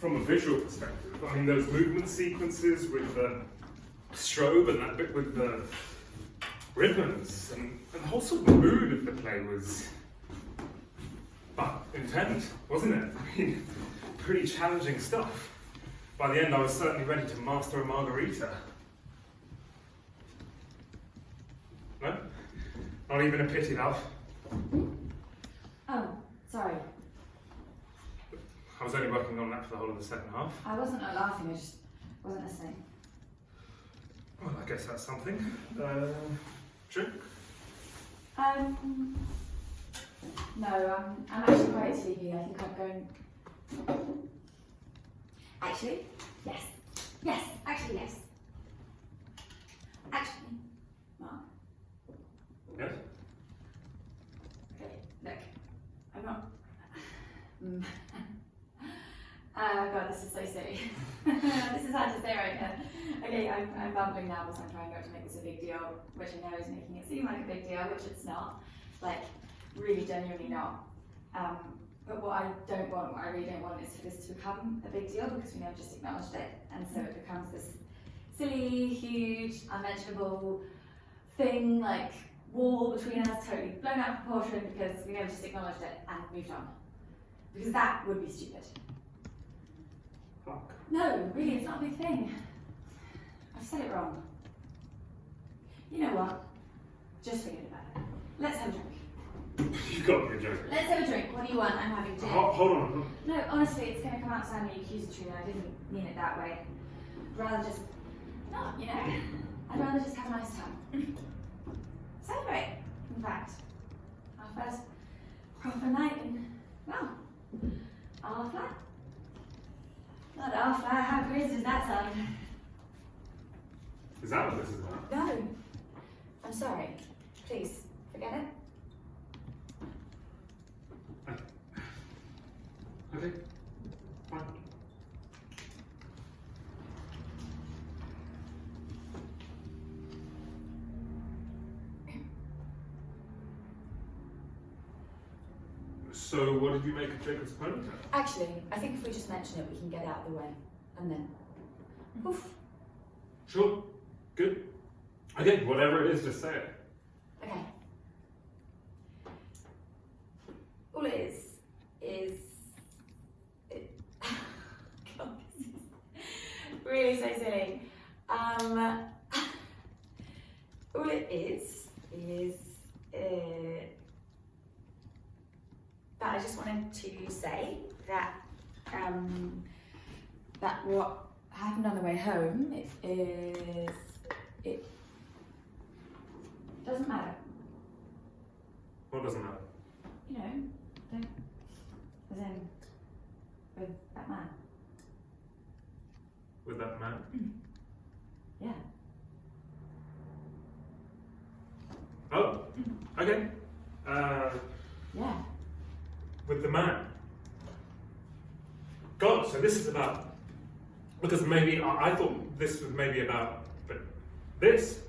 from a visual perspective, I mean, those movement sequences with the strobe and that bit with the ribbons and the whole sort of mood of the play was, intense, wasn't it? I mean, pretty challenging stuff. By the end, I was certainly ready to master a margarita. No? Not even a pity, love. Oh, sorry. I was only working on that for the whole of the second half. I wasn't laughing, I just wasn't listening. Well, I guess that's something. Drink? No, I'm actually quite sleepy. I think I'm going... Actually, yes. Yes, actually, yes. Actually, Mark. Yes? Okay, look, I'm not... Oh god, this is so silly. This is hard to say right now. Okay, I'm bumbling now because I'm trying not to make this a big deal, which I know is making it seem like a big deal, which it's not. Like, really genuinely not. But what I really don't want is for this to become a big deal because we never just acknowledged it. And so it becomes this silly, huge, unmentionable thing, like wall between us, totally blown out of proportion because we never just acknowledged it and moved on. Because that would be stupid. Fuck. No, really, it's not a big thing. I've said it wrong. You know what? Just forget about it. Let's have a drink. You got me a joke. Let's have a drink. What do you want? I'm having gin. Hold on. No, honestly, it's going to come out sounding accusatory and I didn't mean it that way. I'd rather just, not, you know, I'd rather just have a nice time. Celebrate, in fact. Our first proper night in, well, our flat. Not our flat, how crazy does that sound? Is that what this is about? No. I'm sorry. Please, forget it. Okay, fine. So, what did you make of Jacob's ponytail? Actually, I think if we just mention it, we can get it out of the way. And then, poof. Sure, good. Okay, whatever it is, just say it. Okay. All it is it, God, this is really so silly. All it is that I just wanted to say that that what happened on the way home it doesn't matter. What doesn't matter? You know, as in, with that man. With that man? Yeah. Oh, okay. Yeah. With the man. God, so this is about, because maybe, I thought this was maybe about, but this?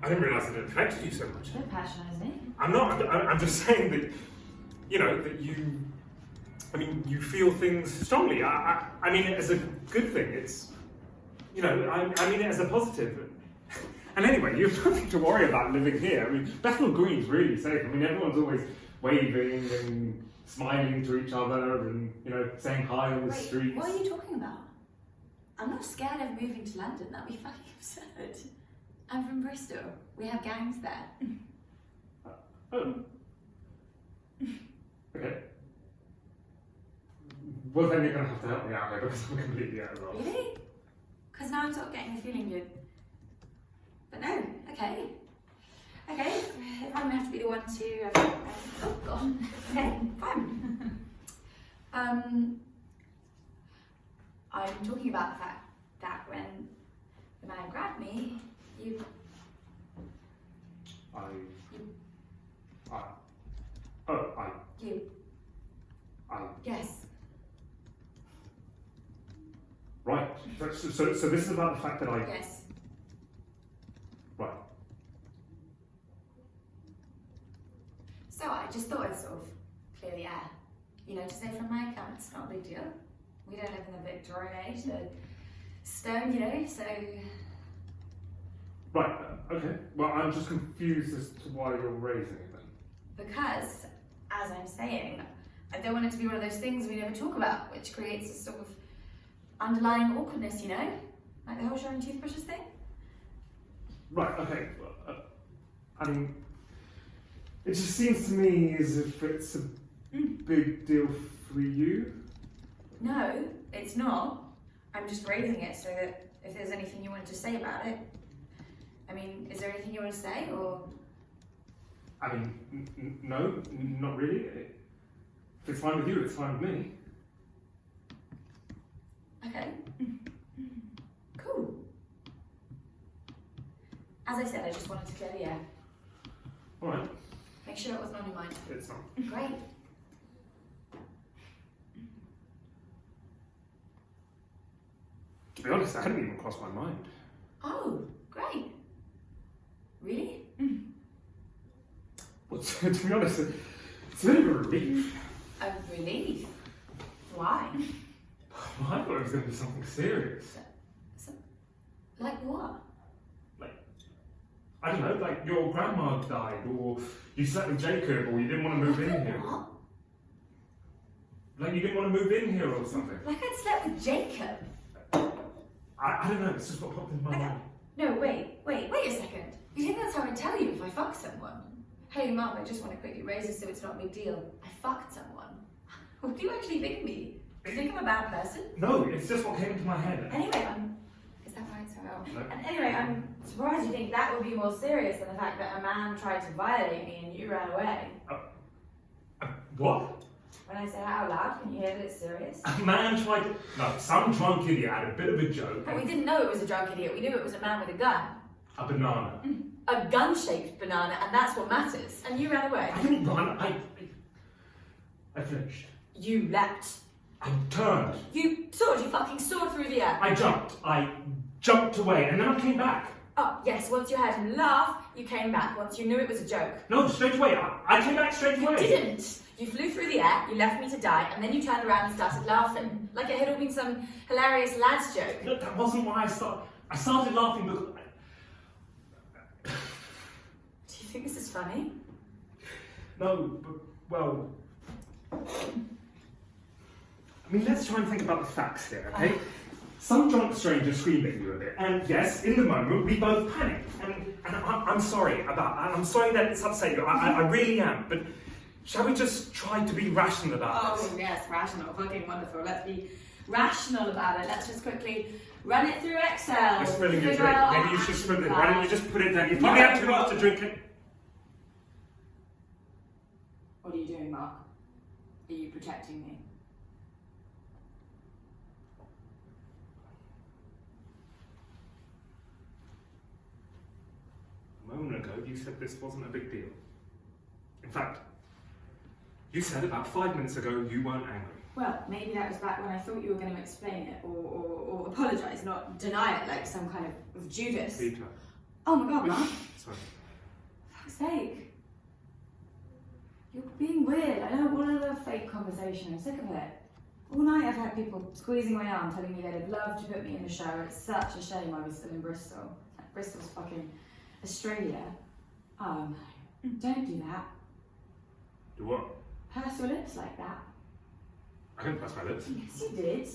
I didn't realise it affected you so much. Don't patronise me. I'm just saying that, you know, that you feel things strongly. I mean it as a good thing. It's, you know, I mean it as a positive. And anyway, you have nothing to worry about living here. I mean, Bethnal Green's really safe. I mean, everyone's always waving and smiling to each other and, you know, saying hi on the streets. What are you talking about? I'm not scared of moving to London. That'd be fucking absurd. I'm from Bristol. We have gangs there. Oh. Okay. Well, then you're going to have to help me out here because I'm completely out of it. Really? Because now I'm sort of getting the feeling you're... But no, okay. Okay, if I'm going to have to be the one to... oh, God. Okay, fine. I'm talking about the fact that when the man grabbed me, you... Yes. Right. So this is about the fact that I... Yes. Right. So I just thought I'd sort of clear the air, you know, to say from my like, it's not a big deal. We don't live in the Victorian age, the stone, you know, so... Right, okay. Well, I'm just confused as to why you're raising it then. Because, as I'm saying, I don't want it to be one of those things we never talk about, which creates a sort of underlying awkwardness, you know? Like the whole sharing toothbrushes thing. Right, okay. I mean, it just seems to me as if it's a big deal for you. No, it's not. I'm just raising it so that if there's anything you wanted to say about it. I mean, is there anything you want to say, or? I mean, no, not really. If it's fine with you, it's fine with me. Okay. Cool. As I said, I just wanted to clear the air. Alright. Make sure it wasn't on your mind. It's not. Great. To be honest, that hadn't even crossed my mind. Oh, great. Really? Well, to be honest, it's a bit of a relief. A relief? Why? Well, I thought it was going to be something serious. Like what? Like, I don't know, like your grandma died, or you slept with Jacob, or you didn't want to move in here. What? Like you didn't want to move in here or something. Like I'd slept with Jacob? I don't know, it's just what popped into my mind. No, wait a second. You think that's how I tell you if I fuck someone? Hey Mum, I just want to quickly raise this so it's not a big deal. I fucked someone. What do you actually think of me? Do you think I'm a bad person? No, it's just what came into my head. Anyway, is that right? Sorry. No. And anyway, I'm surprised you think that would be more serious than the fact that a man tried to violate me and you ran away. What? When I say it out loud, can you hear that it's serious? A man tried to... No, some drunk idiot had a bit of a joke. But we didn't know it was a drunk idiot. We knew it was a man with a gun. A banana. A gun-shaped banana, and that's what matters. And you ran away. I didn't run, I flinched. You leapt. I turned. You fucking soared through the air. I jumped away, and then I came back. Oh, yes, once you heard him laugh, you came back. Once you knew it was a joke. No, straight away. I came back straight away. You didn't. You flew through the air, you left me to die, and then you turned around and started laughing. Like it had all been some hilarious lad's joke. No, that wasn't why I started. I started laughing because... Do you think this is funny? No, but, well... I mean, let's try and think about the facts here, okay? Some drunk stranger screamed at you a bit, and yes, in the moment, we both panicked. And I'm sorry I'm sorry that it's upset you, I really am, but shall we just try to be rational about this? Oh, yes, rational, fucking wonderful. Let's be rational about it. Let's just quickly run it through Excel. You're spilling your figure drink. out Maybe our you should spill it. action Why don't plan. you just put it down? You probably have too much to drink it. What are you doing, Mark? Are you protecting me? A moment ago, you said this wasn't a big deal. In fact, you said about 5 minutes ago you weren't angry. Well, maybe that was back when I thought you were going to explain it or apologise, not deny it like some kind of Judas. Peter. Oh my god, Mark. Sorry. For fuck's sake. You're being weird. I don't want another fake conversation. I'm sick of it. All night I've had people squeezing my arm, telling me they'd have loved to put me in the shower. It's such a shame I was still in Bristol. Bristol's fucking Australia. Oh no. Don't do that. Do what? Purse your lips like that. I didn't press my lips. Yes, you did.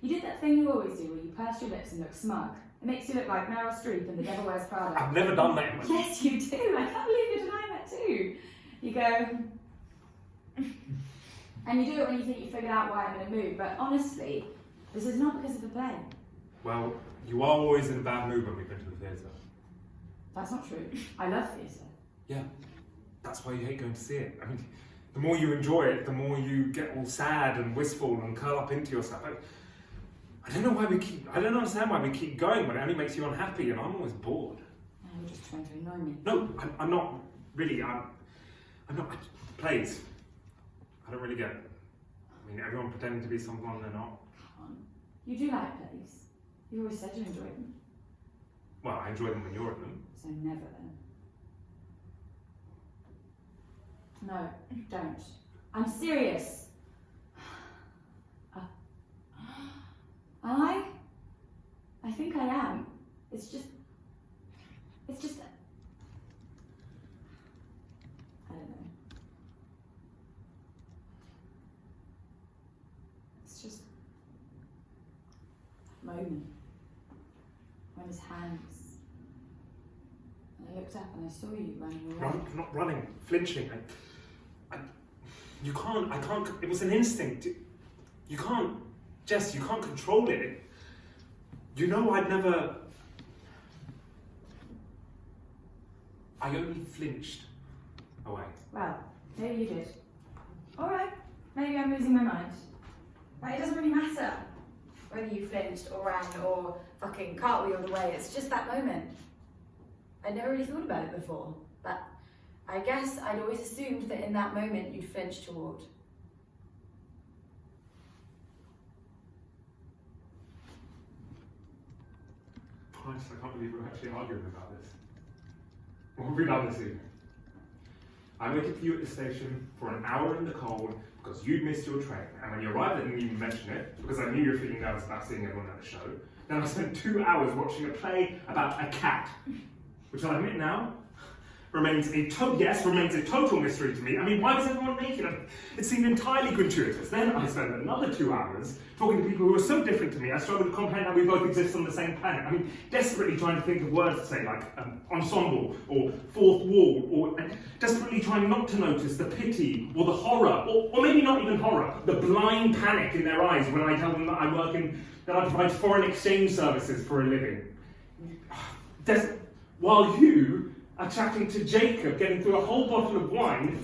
You did that thing you always do where you purse your lips and look smug. It makes you look like Meryl Streep in The Devil Wears Prada. I've never done that in my life. Yes, you do. I can't believe you're denying that too. You go... and you do it when you think you figured out why I'm in a mood, but honestly, this is not because of the play. Well, you are always in a bad mood when we've been to the theatre. That's not true. I love theatre. Yeah, that's why you hate going to see it. I mean, the more you enjoy it, the more you get all sad and wistful and curl up into yourself. I don't understand why we keep going when it only makes you unhappy, and I'm always bored. You're just trying to annoy me. No, I'm not really. I'm not. Plays. I don't really get it. I mean, everyone pretending to be someone they're not. Come on. You do like plays. You always said you enjoyed them. Well, I enjoy them when you're in them. So never then. No, don't. I'm serious. It's just, I don't know. It's just that moment when his hands, and I looked up and I saw you running away. Not running, flinching. I can't, it was an instinct. You can't, Jess, you can't control it. You know I only flinched away. Well, maybe you did. Alright, maybe I'm losing my mind. But it doesn't really matter whether you flinched or ran or fucking cartwheeled away. It's just that moment. I never really thought about it before, but I guess I'd always assumed that in that moment you'd flinch toward. Christ, I can't believe we're actually arguing about this. What have we done this evening? I waited for you at the station for an hour in the cold because you'd missed your train, and when you arrived I didn't even mention it because I knew you were feeling nervous about seeing everyone at the show. Then I spent 2 hours watching a play about a cat, which I'll admit now remains a total mystery to me. I mean, why was everyone naked? It seemed entirely gratuitous. Then I spent another 2 hours talking to people who were so different to me, I struggled to comprehend how we both exist on the same planet. I mean, desperately trying to think of words to say, like ensemble, or fourth wall, or desperately trying not to notice the pity, or the horror, or maybe not even horror, the blind panic in their eyes when I tell them that that I provide foreign exchange services for a living. While you are chatting to Jacob, getting through a whole bottle of wine,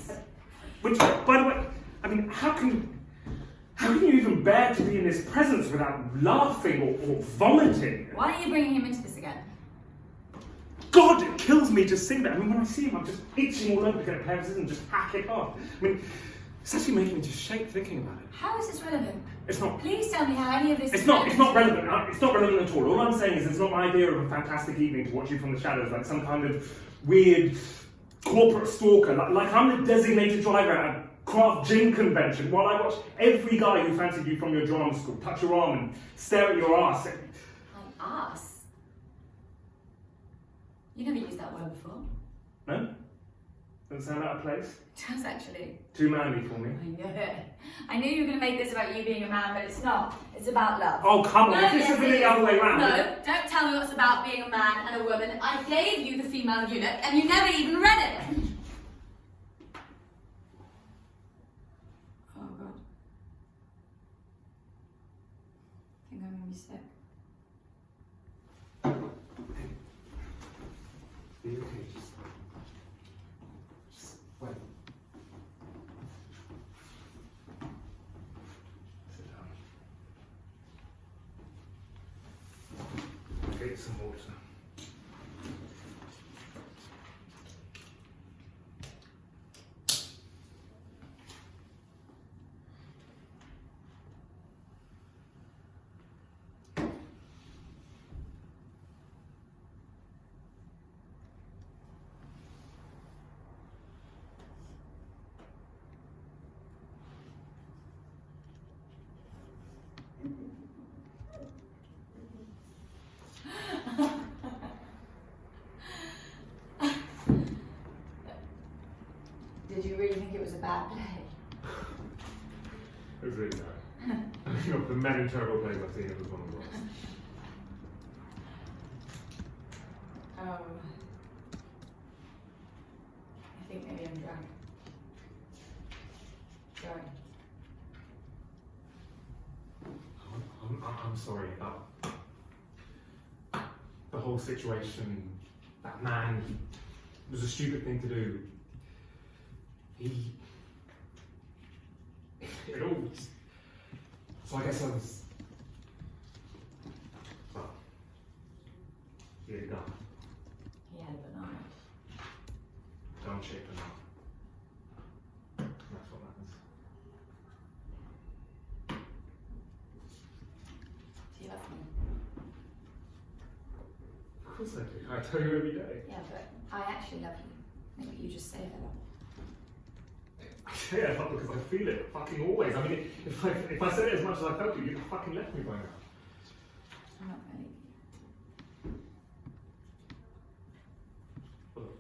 which, by the way, I mean, how can you even bear to be in his presence without laughing or vomiting? Why are you bringing him into this again? God, it kills me just seeing that. I mean, when I see him, I'm just itching all over to get a pair of scissors and just hack it off. I mean, it's actually making me just shake thinking about it. How is this relevant? It's not. Please tell me how any of this It's not relevant. It's not relevant at all. All I'm saying is it's not my idea of a fantastic evening to watch you from the shadows like some kind of weird corporate stalker. Like I'm the designated driver at a craft gin convention while I watch every guy who fancied you from your drama school touch your arm and stare at your ass. My ass? You never used that word before. No? Doesn't sound out of place? It does actually. Too manly for me. I knew it. I knew you were going to make this about you being a man, but it's not. It's about love. Oh, come on. No, If this had been the other way around. No, don't tell me what's about being a man and a woman. I gave you the female eunuch and you never even read it. Oh, God. I think I'm going to be sick. Be okay, just wait. Sit down. Get some water. Did you really think it was a bad play? It was really bad. I mean, of the many terrible plays I've seen, it was one of the worst. I think maybe I'm drunk. Sorry. I'm sorry about the whole situation. That man, it was a stupid thing to do. It all. So I guess I was. Well, he had a gun. He had a banana. Gun-shaped banana. That's what matters. Do you love me? Of course I do. I tell you every day. Yeah, but I actually love you. Maybe you just say that. Yeah, not because I feel it fucking always. I mean, if I said it as much as I felt it, you'd have fucking left me by now. I'm not ready.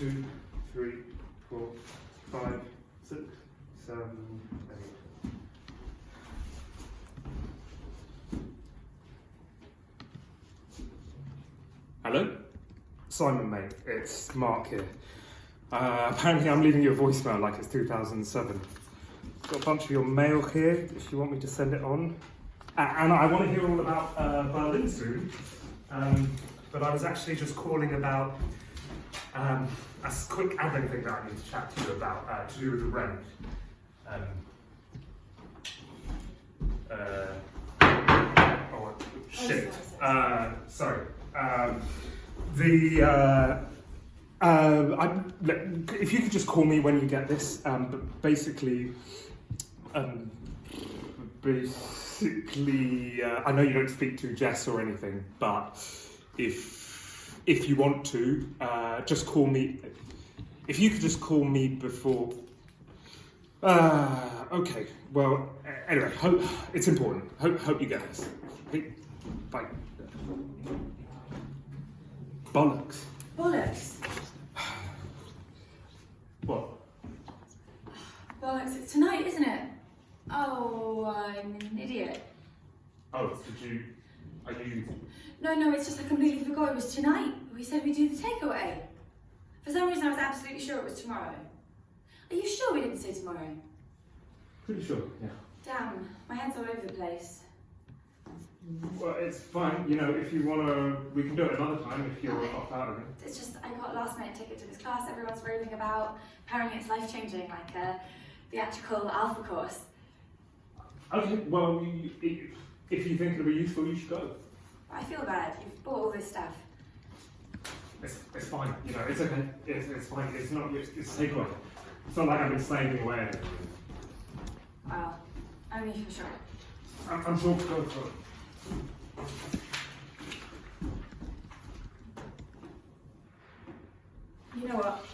2, 3, 4, 5, 6, 7, 8. Hello? Simon, mate. It's Mark here. Apparently I'm leaving you a voicemail like it's 2007. Got a bunch of your mail here if you want me to send it on. And I want to hear all about Berlin soon. But I was actually just calling about a quick admin thing that I need to chat to you about to do with the rent. Oh, shit. Sorry. If you could just call me when you get this, but basically, I know you don't speak to Jess or anything, but if you want to, just call me. If you could just call me before. Okay. Well, anyway, it's important. Hope you get this. Okay, bye. Bollocks. Bollocks. What? Bollocks, it's tonight, isn't it? Oh, I'm an idiot. Oh, are you... No, it's just I completely forgot it was tonight. We said we'd do the takeaway. For some reason I was absolutely sure it was tomorrow. Are you sure we didn't say tomorrow? Pretty sure, yeah. Damn, my head's all over the place. Well, it's fine. You know, if you want to, we can do it another time if you're off out of it. It's just, I got a last minute ticket to this class everyone's raving about. Apparently it's life changing, like a theatrical alpha course. Okay, well, if you think it'll be useful, you should go. I feel bad, you've bought all this stuff. It's fine, you know, it's okay. It's fine. It's not, it's takeaway. It's not like I've been slaving away. Well, only for sure. I'm sure, go for it. You know what?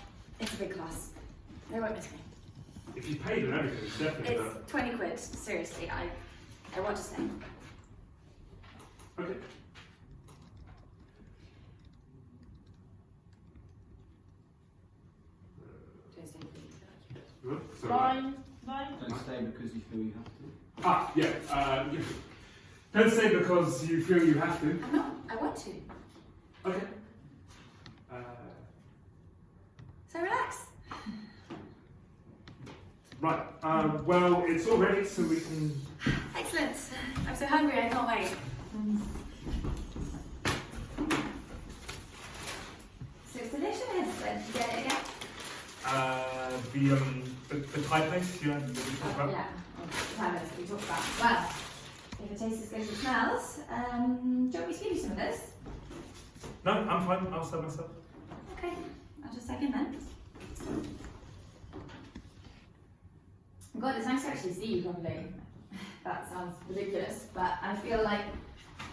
It's a big class. They won't miss me. If you paid and everything, it's definitely It's 20 quid, seriously. I want to stay. Okay. Don't stay, please. Good. So, Fine. Don't stay because you feel you have to. yeah. Don't say because you feel you have to. I'm not. I want to. Okay. So relax. Right. Well, it's all ready, so we can. Excellent. I'm so hungry, I can't wait. So it's delicious. When did you get it again? The Thai place, you know, that we talked about? Yeah. Time we talked about. Well, if it tastes as good as it smells, do you want me to give you some of this? No, I'm fine. I'll serve myself. Okay. I'll just second then. God, it's nice to actually see you properly. That sounds ridiculous, but I feel like,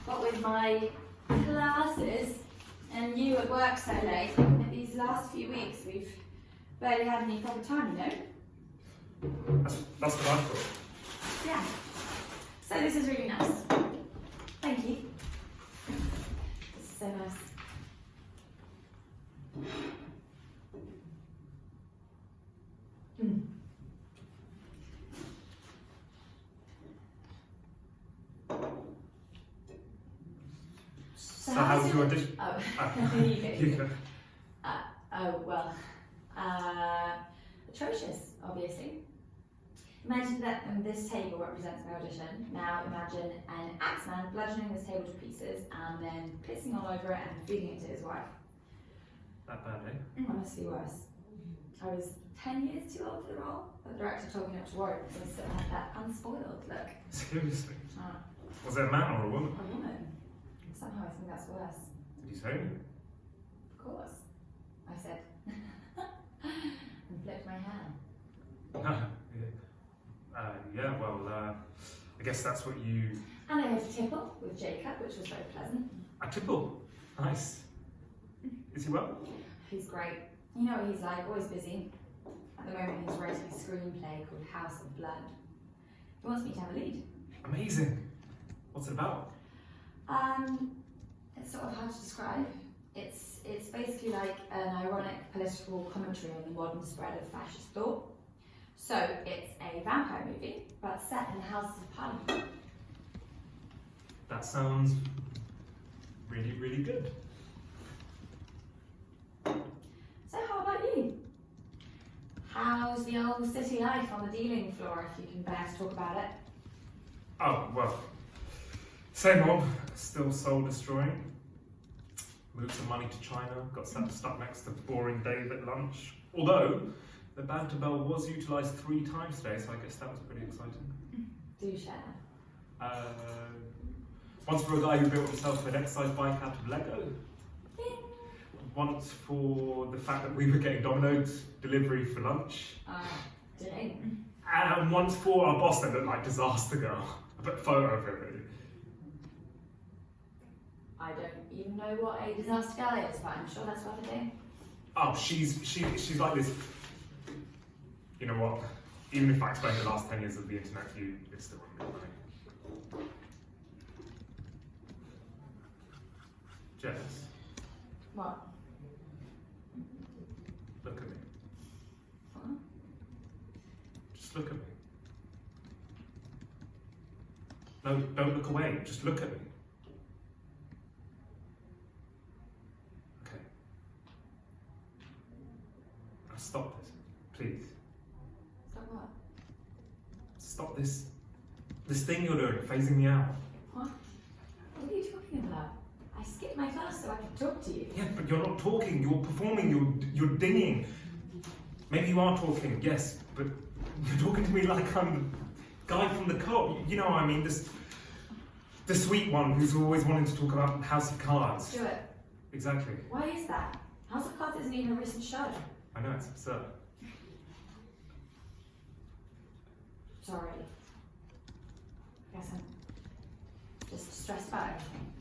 what with my classes and you at work so late, these last few weeks we've barely had any proper time, you know? That's what I thought. Yeah. So this is really nice. Thank you. This is so nice. So how's your audition? Oh, You you go. go. Well, atrocious, obviously. Imagine that this table represents my audition. Now imagine an axeman bludgeoning this table to pieces and then pissing all over it and feeding it to his wife. That bad, eh? Honestly worse. I was 10 years too old for the role. The director told me not to worry because I still had that unspoiled look. Seriously? Ah, Was it a man or a woman? a woman. Somehow I think that's worse. Did you say? Of course. I said. And flipped my hair. Yeah, well, I guess that's what you... And I had a tipple with Jacob, which was very pleasant. A tipple. Nice. Is he well? He's great. You know what he's like, always busy. At the moment he's writing a screenplay called House of Blood. He wants me to have a lead. Amazing. What's it about? It's sort of hard to describe. It's basically like an ironic political commentary on the modern spread of fascist thought. So it's a vampire movie, but set in the Houses of Parliament. That sounds really, really good. So how about you? How's the old city life on the dealing floor, if you can bear to talk about it? Oh, well, same old, still soul destroying. Moved some money to China, got stuck next to boring Dave at lunch. Although, the banter bell was utilised 3 times today, so I guess that was pretty exciting. Do share. Once for a guy who built himself an exercise bike out of Lego. Once for the fact that we were getting Domino's delivery for lunch. Dang. And once for our boss that looked like Disaster Girl. I put a photo of her. I don't even know what a disaster girl is, but I'm sure that's worth a day. Oh, she's like this. You know what? Even if I explain the last 10 years of the internet to you, it's still won't be funny. Jess, What? look at me. What? Just look at me. No, don't look away. Just look at me. Okay. Now stop this, please. So what? Stop this thing you're doing, phasing me out. What? What are you talking about? I skipped my class so I could talk to you. Yeah, but you're not talking. You're performing. You're dinging. Maybe you are talking, yes, but you're talking to me like I'm the guy from the co-op. You know what I mean? The sweet one who's always wanting to talk about House of Cards. Stuart, Exactly. why is that? House of Cards isn't even a recent show. I know, it's absurd. Sorry. Guess I'm just stressed about everything.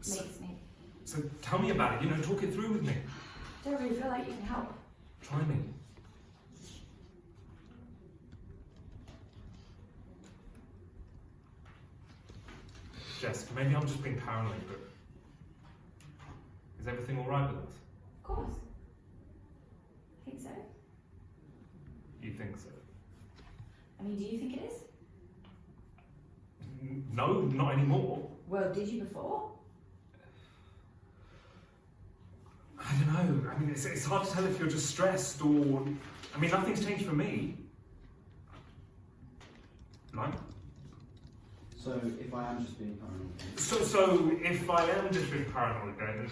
So, Makes me. so tell me about it. You know, talk it through with me. Don't really feel like you can help. Try me. Jess, maybe I'm just being paranoid, but is everything all right with us? Of course. I think so. You think so? I mean, do you think it is? No, not anymore. Well, did you before? I don't know. I mean, it's hard to tell if you're just stressed or. I mean, nothing's changed for me. No? So if I am just being paranoid, So if I am just being paranoid, then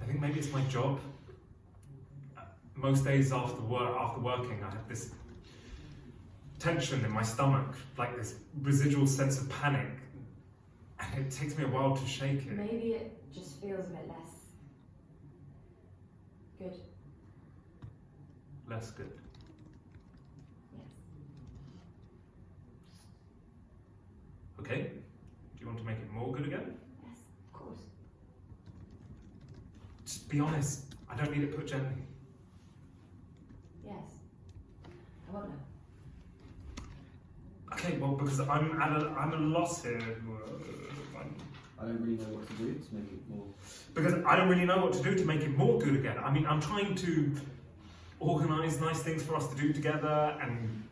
I think maybe it's my job. Most days after working, I have this tension in my stomach, like this residual sense of panic, and it takes me a while to shake it. Maybe it just feels a bit less good. Less good. Yes. Okay. Do you want to make it more good again? Yes, of course. Just be honest. I don't need it put gently. Yes. I won't know. Okay, well, because I'm a loss here. I don't really know what to do to make it more. Because I don't really know what to do to make it more good again. I mean, I'm trying to organise nice things for us to do together and,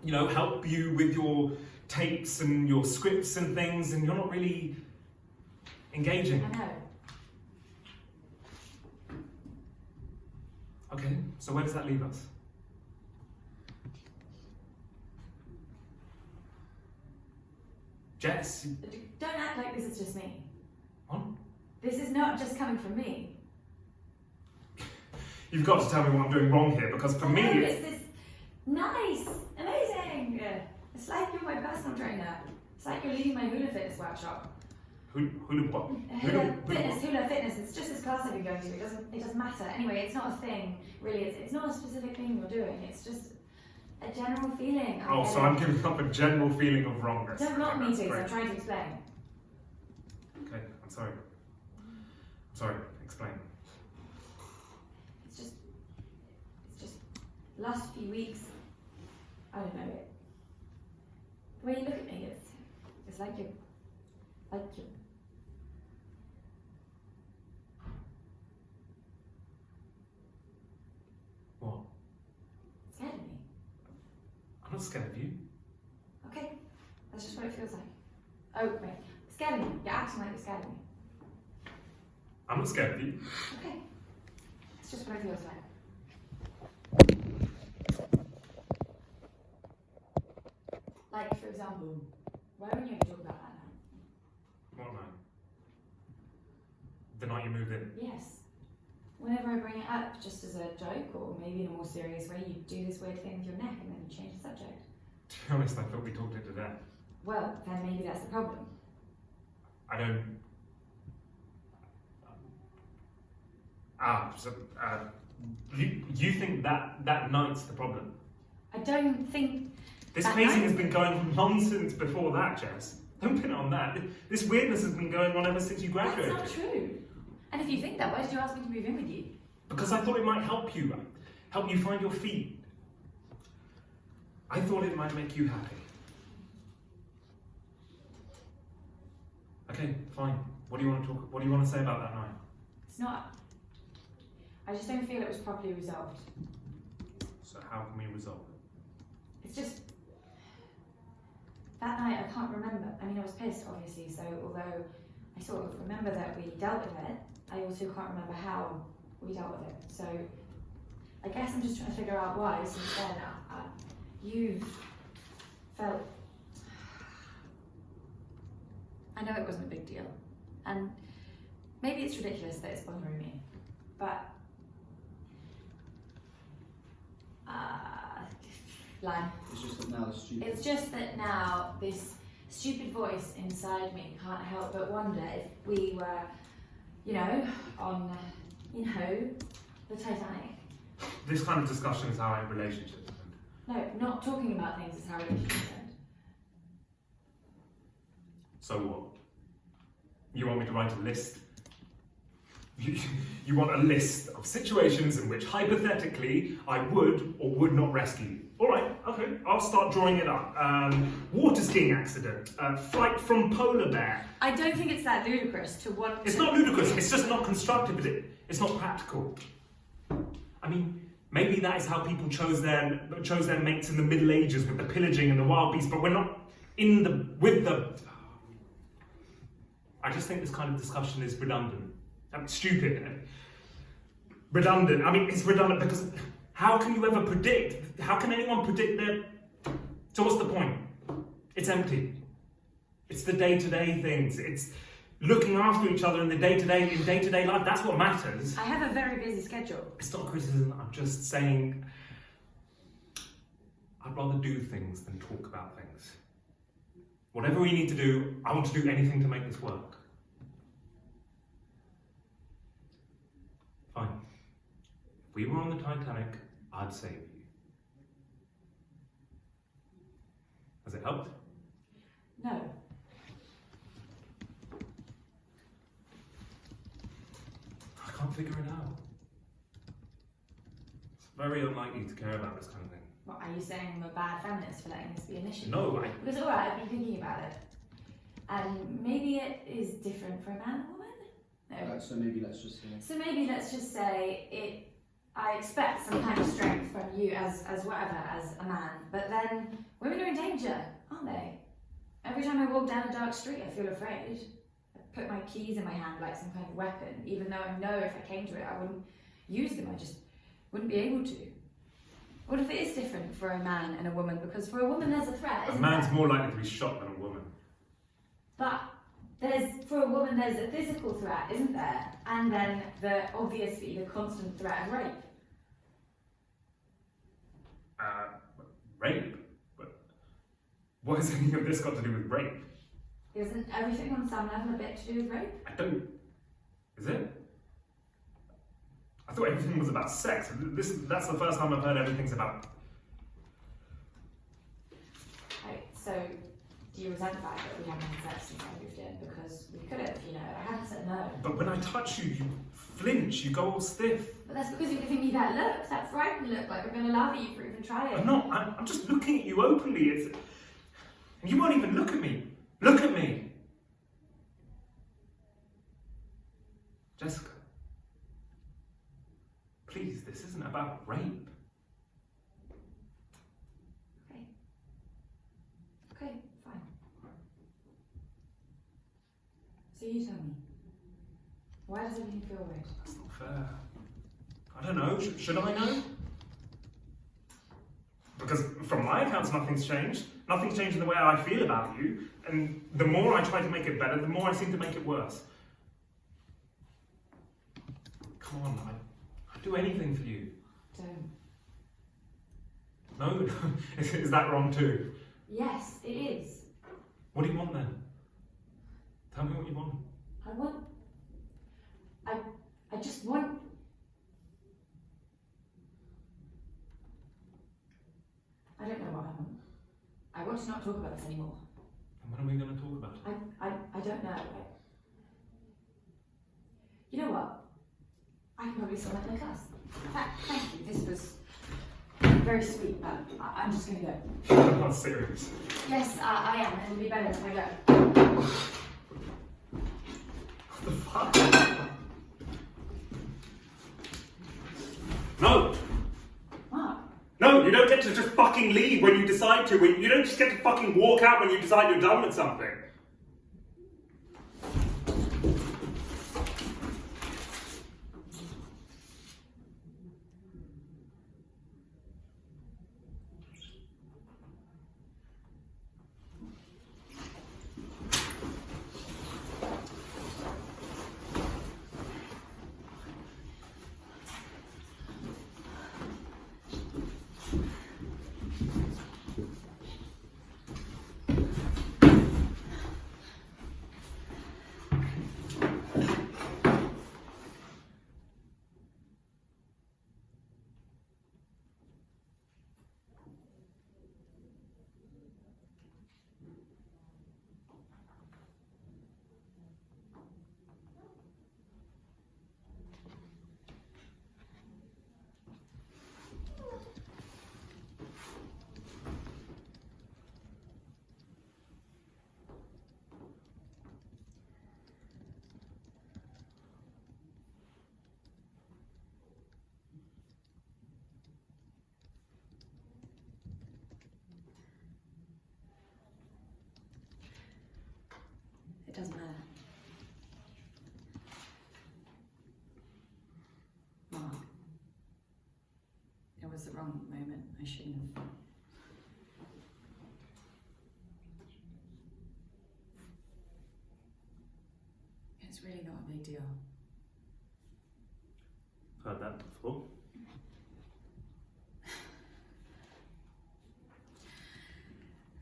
you know, help you with your tapes and your scripts and things, and you're not really engaging. I know. Okay, so where does that leave us? Jess? Don't act like this is just me. What? This is not just coming from me. You've got to tell me what I'm doing wrong here, because for me I know, it's... this is nice, amazing. It's like you're my personal trainer. It's like you're leading my hula fitness workshop. Hula what? Hula fitness. It's just this class I've been going to. It doesn't matter. Anyway, it's not a thing. Really, it's not a specific thing you're doing. It's just a general feeling. Oh, so I'm giving up a general feeling of wrongness. Don't block me, That's please. great. I'm trying to explain. Okay, I'm sorry. I'm sorry, explain. It's just last few weeks. I don't know it. The way you look at me, it's like you're like. Oh, wait. Scared of me. You're acting like you're scared of me. I'm not scared of you. Okay. It's just what it feels like. Like, for example, why wouldn't you ever talk about that now? What night? The night you moved in. Yes. Whenever I bring it up, just as a joke, or maybe in a more serious way, you do this weird thing with your neck and then you change the subject. To be honest, I thought we talked it to death. Well, then maybe that's the problem. I don't. You think that night's the problem? I don't think. This That pacing night? has been going on long since before that, Jess. Don't pin it on that. This weirdness has been going on ever since you That's graduated. not true. And if you think that, why did you ask me to move in with you? Because I thought it might help you find your feet. I thought it might make you happy. Okay, fine. What do you want to say about that night? It's not. I just don't feel it was properly resolved. So how can we resolve it? It's just. That night I can't remember. I mean, I was pissed, obviously, so although I sort of remember that we dealt with it, I also can't remember how we dealt with it. So I guess I'm just trying to figure out why, since then, you've felt. I know it wasn't a big deal, and maybe it's ridiculous that it's bothering me, but line. It's just that now it's stupid. It's just that now this stupid voice inside me can't help but wonder if we were, on, the Titanic. This kind of discussion is how our relationships end. No, not talking about things is how relationships end. So what? You want me to write a list? You want a list of situations in which hypothetically I would or would not rescue you. Alright, okay, I'll start drawing it up. Water skiing accident, flight from polar bear. I don't think it's that ludicrous to want It's not ludicrous, it's just not constructive, is it? It's not practical. I mean, maybe that is how people chose their mates in the Middle Ages with the pillaging and the wild beasts, but we're not with the... I just think this kind of discussion is redundant. Stupid. Redundant. I mean, it's redundant because how can you ever predict? How can anyone predict their... So what's the point? It's empty. It's the day-to-day things. It's looking after each other in day-to-day life. That's what matters. I have a very busy schedule. It's not criticism. I'm just saying I'd rather do things than talk about things. Whatever we need to do, I want to do anything to make this work. Fine. If we were on the Titanic, I'd save you. Has it helped? No. I can't figure it out. It's very unlikely to care about this kind of thing. What, are you saying I'm a bad feminist for letting this be an issue? No, Because alright, I've been thinking about it. And maybe it is different for a man and a woman? No. So maybe let's just say. So maybe let's just say I expect some kind of strength from you as whatever, as a man. But then women are in danger, aren't they? Every time I walk down a dark street, I feel afraid. I put my keys in my hand like some kind of weapon, even though I know if I came to it, I wouldn't use them. I just wouldn't be able to. What if it is different for a man and a woman? Because for a woman, there's a threat, a isn't man's there? more likely to be shot than a woman. But for a woman, there's a physical threat, isn't there? And then obviously the constant threat of rape. Rape? But what has any of this got to do with rape? Isn't everything on some level a bit to do with rape? I don't... Is it? I thought everything was about sex. That's the first time I've heard everything's about... Right, so do you resent the fact that we haven't had sex since I moved in? Because we could have, I haven't said no. But when I touch you, you flinch, you go all stiff. But that's because you're giving me that look, that frightened look, like we're going to laugh at you for even trying. I'm not. I'm just looking at you openly. And you won't even look at me. Look at me. Jessica. Please, this isn't about rape. Okay, fine. So you tell me. Why does everything feel weird? That's not fair. I don't know. Should I know? Because from my accounts, nothing's changed. Nothing's changed in the way I feel about you. And the more I try to make it better, the more I seem to make it worse. Come on, I'd do anything for you. Don't. No? Is that wrong too? Yes, it is. What do you want then? Tell me what you want. I just want. I don't know what I want. I want to not talk about this anymore. And when are we going to talk about it? I don't know. You know what? I can probably sort out my class. Thank you. This was very sweet, but I'm just going to go. I'm not serious. Yes, I am. It'll be better if I go. What the fuck? No! Mark, No, you don't get to just fucking leave when you decide to. You don't just get to fucking walk out when you decide you're done with something. it doesn't matter. Mark, it was the wrong moment. I shouldn't have. It's really not a big deal. Heard that before.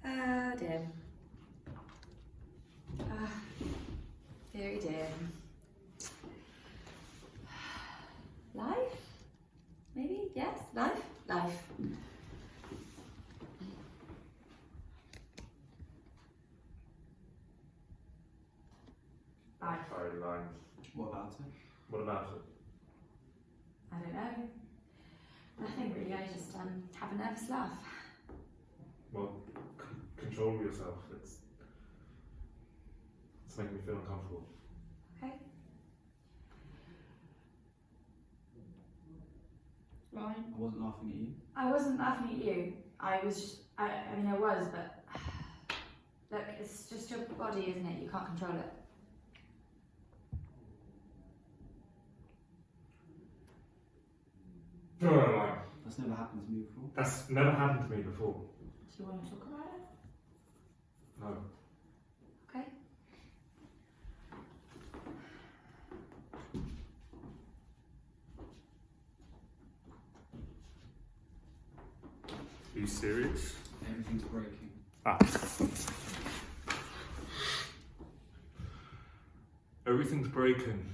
Oh dear. Very dear. Life? Maybe? Yes? Life? Life. Life. Sorry, line. What about it? What about it? I don't know. Nothing really, I just have a nervous laugh. Well, control yourself. It's making me feel uncomfortable. Okay. Right. I wasn't laughing at you. I wasn't laughing at you. I was, I mean I was, but look, it's just your body, isn't it? You can't control it. No, no, no. That's never happened to me before. That's never happened to me before. Do you want to talk about it? No. Okay. Are you serious? Everything's breaking. Ah. Everything's breaking.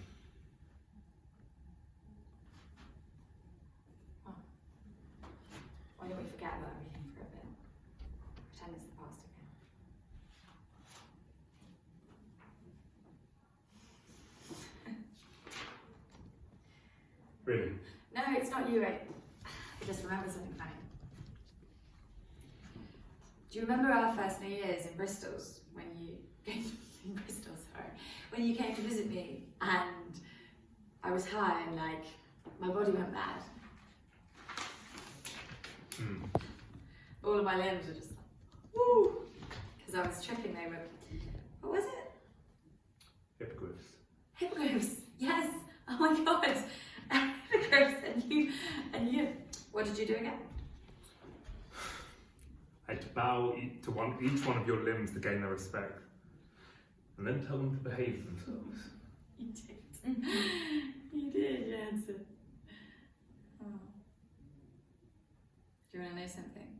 Why don't we forget about everything for a bit? Pretend it's the past again. Really? No, it's not you. I just remembered something funny. Do you remember our first New Year's in Bristol's when you when you came to visit me and I was high and like my body went mad. All of my limbs were just like, woo, because I was tripping. They were, what was it? Hypocrite. did you do again? I had to bow to each one of your limbs to gain their respect, and then tell them to behave themselves. You did. You did, Jansen. Oh. Do you want to know something?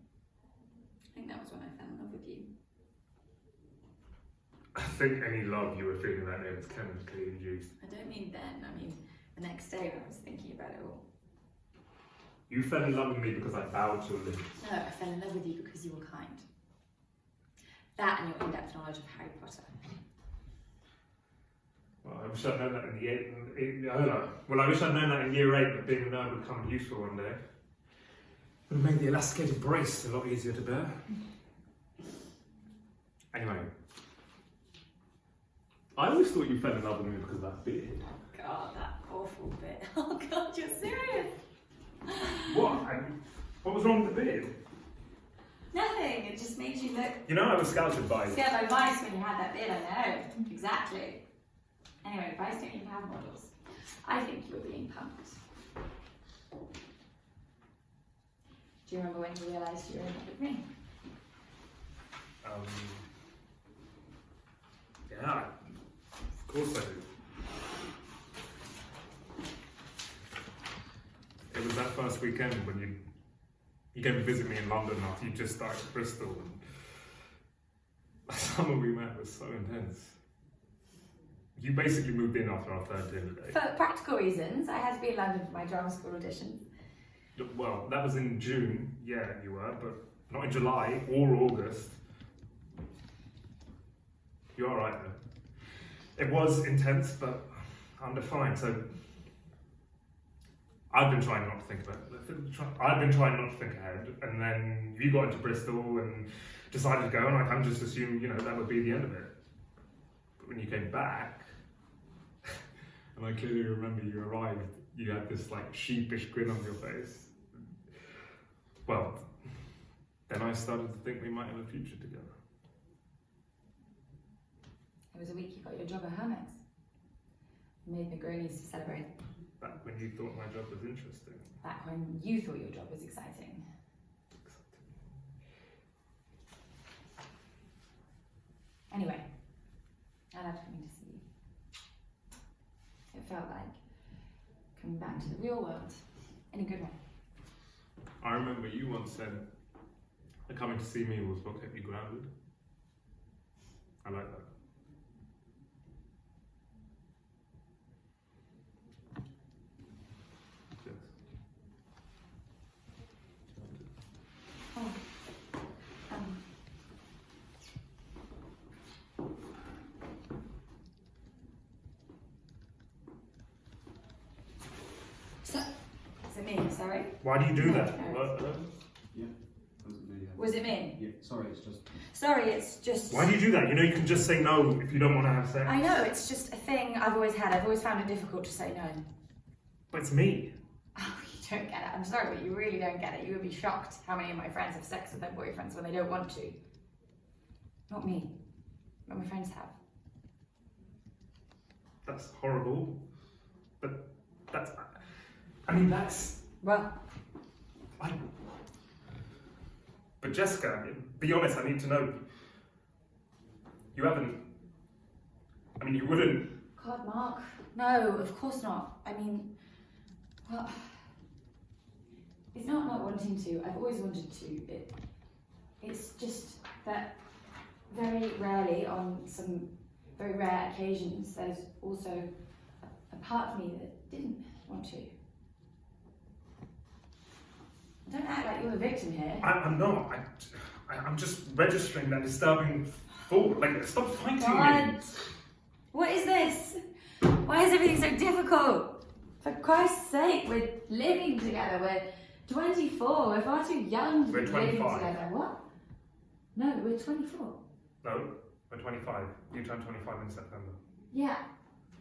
I think that was when I fell in love with you. I think any love you were feeling that day was chemically induced. I don't mean then, I mean the next day when I was thinking about it all. You fell in love with me because I bowed to your limbs. No, I fell in love with you because you were kind. That and your in-depth knowledge of Harry Potter. Well, I wish I'd known that in I wish I'd known that in year 8 that being a nerd would come useful one day. It would have made the elasticated brace a lot easier to bear. Anyway, I always thought you fell in love with me because of that beard. God, that awful bit. Oh God, you're serious? What? What was wrong with the beard? Nothing, it just made you look You know I was scouted by you. scared by Vice when you had that beard, I know. Exactly. Anyway, Vice don't even have models. I think you were being punked. Do you remember when you realised you were in love with me? Yeah, of course I do. It was that first weekend when you came to visit me in London after you just started at Bristol, and the summer we met was so intense. You basically moved in after our third dinner date. For practical reasons, I had to be in London for my drama school audition. Well, that was in June, yeah, you were, but not in July or August. You're alright though. It was intense, but I'm fine, so I've been trying not to think about it. I've been trying not to think ahead, and then you got into Bristol and decided to go, and I kind of just assumed, that would be the end of it. But when you came back, and I clearly remember you arrived, you had this like sheepish grin on your face. Well, then I started to think we might have a future together. It was a week you got your job at Hermes. You made Negronis to celebrate. Back when you thought my job was interesting. Back when you thought your job was exciting. Anyway, I loved coming to see you. It felt like coming back to the real world in a good way. I remember you once said that coming to see me was what kept you grounded. I like that. Yes. Oh. So, is it me? Sorry? Why do you do that? No. Yeah. Wasn't me. Was it me? Yeah. Sorry, it's just. Sorry, it's just... Why do you do that? You can just say no if you don't want to have sex. I know, it's just a thing I've always had. I've always found it difficult to say no. But it's me. Oh, you don't get it. I'm sorry, but you really don't get it. You would be shocked how many of my friends have sex with their boyfriends when they don't want to. Not me, but my friends have. That's horrible. But that's... Well, But Jessica, be honest, I need to know. You haven't... you wouldn't... God, Mark. No, of course not. Well, it's not wanting to. I've always wanted to. It's just that very rarely, on some very rare occasions, there's also a part of me that didn't want to. Don't act like you're the victim here. I'm not. I'm just registering that disturbing thought. Stop fighting God. me. What is this? Why is everything so difficult? For Christ's sake, we're living together. We're 24. We're far too young to We're be living 25. together. What? No, we're 24. No, we're 25. You turn 25 in September. Yeah,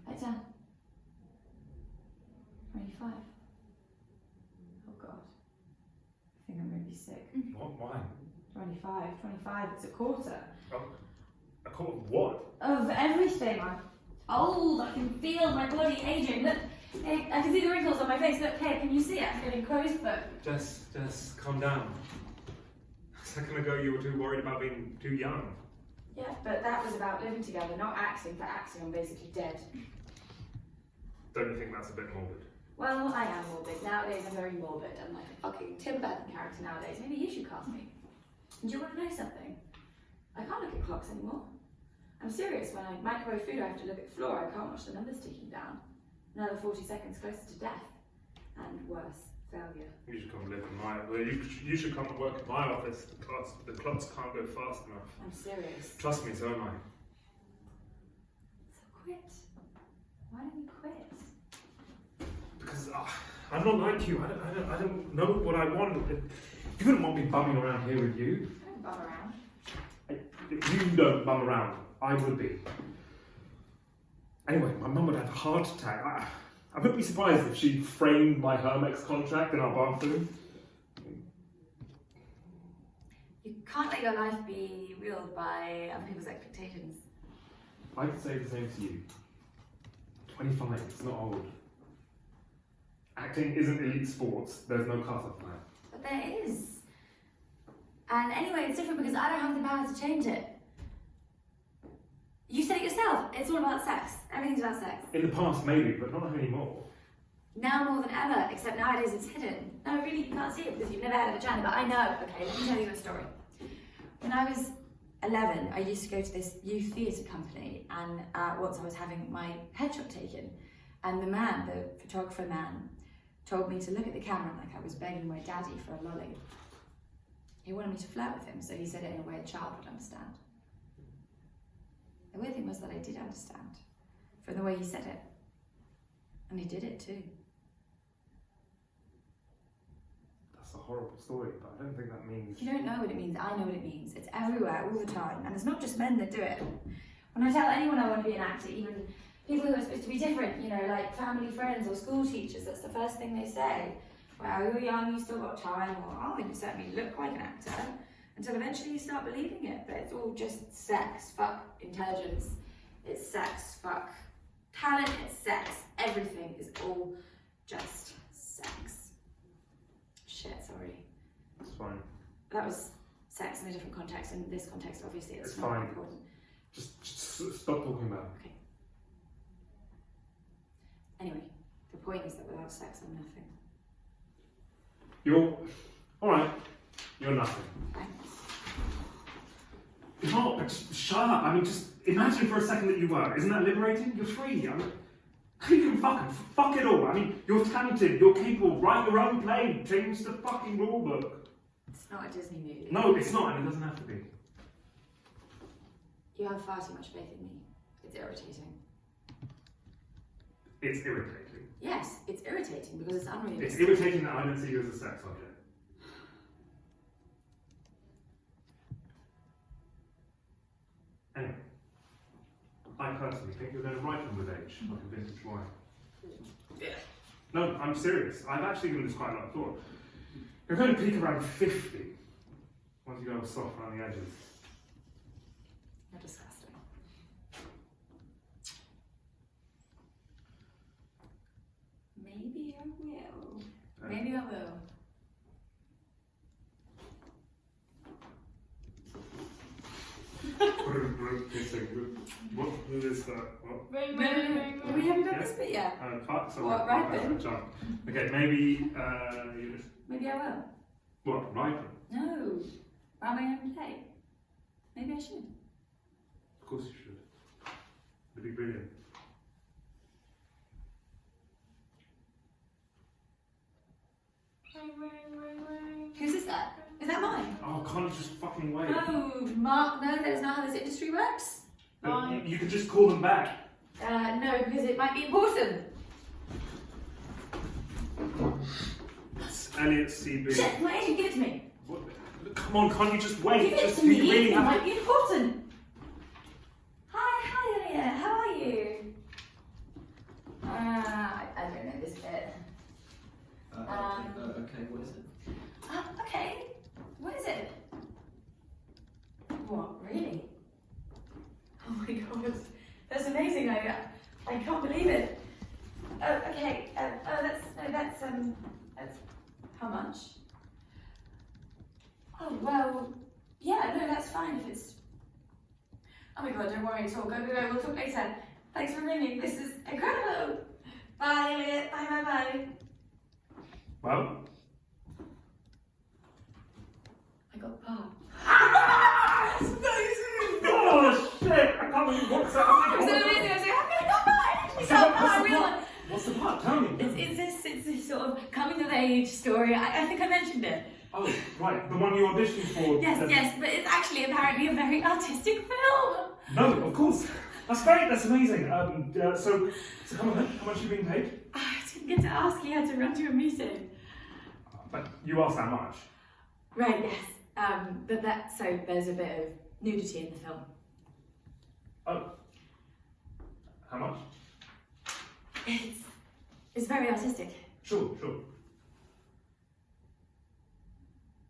I turn 25. Oh God. I think I'm going to be sick. What? Why? 25, it's a quarter. Oh, a quarter of what? Of everything. I'm old, I can feel my body aging. Look, Hey, I can see the wrinkles on my face. Look, here, can you see it? I'm getting crow's foot. Just calm down. A second ago you were too worried about being too young. Yeah, but that was about living together, not acting for acting. I'm basically dead. Don't you think that's a bit morbid? Well, I am morbid. Nowadays, I'm very morbid. I'm like a fucking Tim Burton character nowadays. Maybe you should cast me. Do you want to know something? I can't look at clocks anymore. I'm serious. When I microwave food, I have to look at the floor. I can't watch the numbers ticking down. Another 40 seconds closer to death. And worse, failure. You should come live in my. Well, you should come and work at my office. The clocks can't go fast enough. I'm serious. Trust me, so am I. So quit. Why don't you quit? Because I'm not like you. I don't know what I want. You wouldn't want me bumming around here with you. I don't bum around. You don't bum around. I would be. Anyway, my mum would have a heart attack. I wouldn't be surprised if she framed my Hermex contract in our bathroom. You can't let your life be ruled by other people's expectations. I'd say the same to you. 25, it's not old. Acting isn't elite sports. There's no cut-off line. But there is. And anyway, it's different because I don't have the power to change it. You said it yourself. It's all about sex. Everything's about sex. In the past, maybe, but not anymore. Now more than ever, except nowadays it's hidden. No, really, you can't see it because you've never had a vagina, but I know. Okay, let me tell you a story. When I was 11, I used to go to this youth theatre company, and once I was having my headshot taken, and the man, the photographer man, told me to look at the camera like I was begging my daddy for a lolly. He wanted me to flirt with him, so he said it in a way a child would understand. The weird thing was that I did understand, from the way he said it. And he did it too. That's a horrible story, but I don't think that means... You don't know what it means, I know what it means. It's everywhere, all the time, and it's not just men that do it. When I tell anyone I want to be an actor, even people who are supposed to be different, you know, like family friends or school teachers, that's the first thing they say. Well, you're young, you still got time, or oh, you certainly look like an actor. Until eventually you start believing it, but it's all just sex, fuck intelligence, it's sex, fuck talent, it's sex, everything is all just sex. Shit, sorry. It's fine. That was sex in a different context, in this context obviously it's It's not fine. important. Just stop talking about it. Okay. Anyway, the point is that without sex I'm nothing. You're... Alright. You're nothing. Thanks. It's not, just shut up. I mean, just imagine for a second that you were. Isn't that liberating? You're free. I mean, you can fuck it all. I mean, you're talented, you're capable. Write your own play. Change the fucking rule book. It's not a Disney movie. No, it's not, and it doesn't have to be. You have far too much faith in me. It's irritating. It's irritating. Yes, it's irritating because it's unrealistic. It's irritating that I don't see you as a sex object. Anyway, I personally think you're going to ripen with age, like a vintage wine. Yeah. No, I'm serious. I've actually given this quite a lot of thought. You're going to peak around 50 once you go soft around the edges. You're disgusting. Maybe I will. Maybe I will. What is that? What? No. We haven't done this bit yet. What, ripen? Jump. Okay, maybe you just... Maybe I will. What, ripen? No. Round my own plate. Maybe I should. Of course you should. It'd be brilliant. Whose is that? Is that mine? Oh, can't you just fucking wait? No, Mark, no, that is not how this industry works. You can just call them back. No, because it might be important. It's Elliot CB. Shit, my agent, give it to me. What? Come on, can't you just wait? Give it Just to me, you really it have might to... be important. Hi, Elliot, how are you? I don't know this bit. Okay, what is it? Okay, what is it? What, really? Oh my god, that's amazing, I can't believe it. Oh, okay. That's how much? Oh, well, yeah, no, that's fine if it's... Oh my god, don't worry at all. Go, we'll talk later. Thanks for ringing. This is incredible. Bye, Elliot. Bye. Well? I got part. That's amazing! Oh shit! I can't believe what's that? I'm so amazing. I'm so happy I got part. I actually got part. What's the part? Tell me. It's this sort of coming of age story. I think I mentioned it. Oh, right. The one you auditioned for. Yes, but it's actually apparently a very artistic film. No, of course. That's great. That's amazing. So come on then. How much are you being paid? I didn't get to ask. You had to run to a meeting. But you asked how much. Right. Yes. So there's a bit of nudity in the film. Oh. How much? It's very artistic. Sure.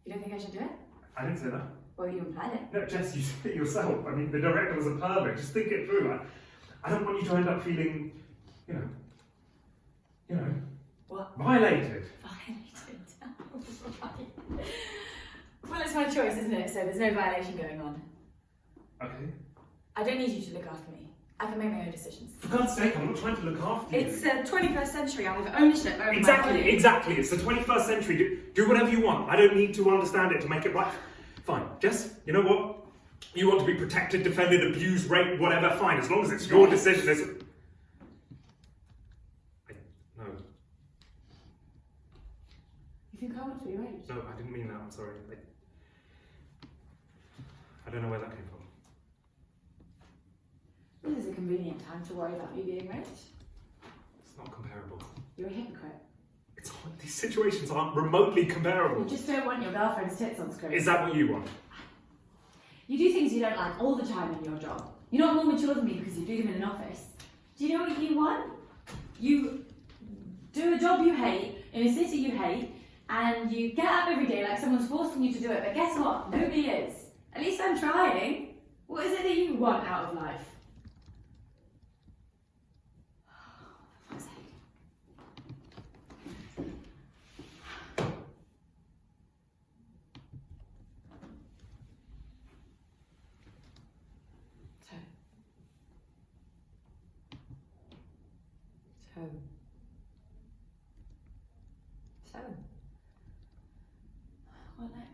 You don't think I should do it? I didn't say that. Well, you implied it. No, Jess, you said it yourself. I mean, the director was a pervert. Just think it through. I don't want you to end up feeling, you know, What? violated. Violated. Well, it's my choice, isn't it? So there's no violation going on. Okay. I don't need you to look after me. I can make my own decisions. For God's sake, I'm not trying to look after you. It's the 21st century. I have ownership over my body. Exactly. It's the 21st century. Do whatever you want. I don't need to understand it to make it right. Fine. Jess, you know what? You want to be protected, defended, abused, raped, whatever, fine. As long as it's your decision. No. You think I want to be raped? No, I didn't mean that. I'm sorry. I don't know where that came from. This is a convenient time to worry about me being raped. It's not comparable. You're a hypocrite. These situations aren't remotely comparable. You just don't want your girlfriend's tits on screen. Is that what you want? You do things you don't like all the time in your job. You're not more mature than me because you do them in an office. Do you know what you want? You do a job you hate, in a city you hate, and you get up every day like someone's forcing you to do it, but guess what? Nobody is. At least I'm trying. What is it that you want out of life? For fuck's sake. So, what next?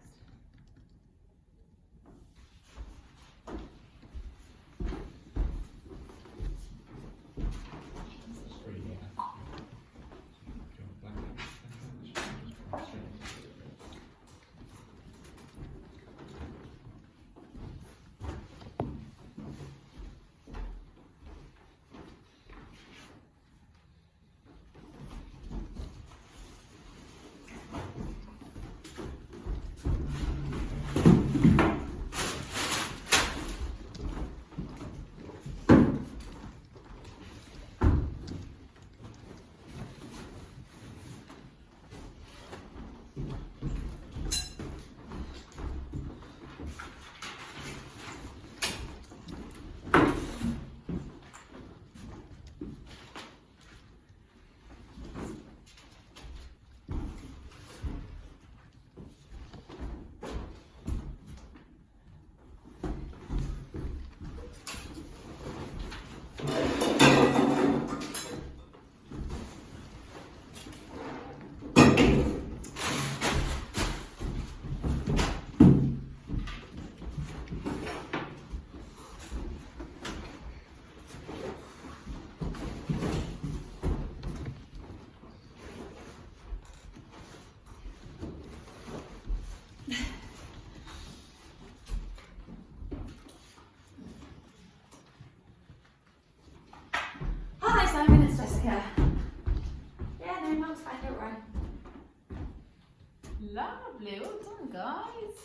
Hi Simon, it's Jessica. Yeah, no, Mum's fine, don't worry. Lovely, well done guys.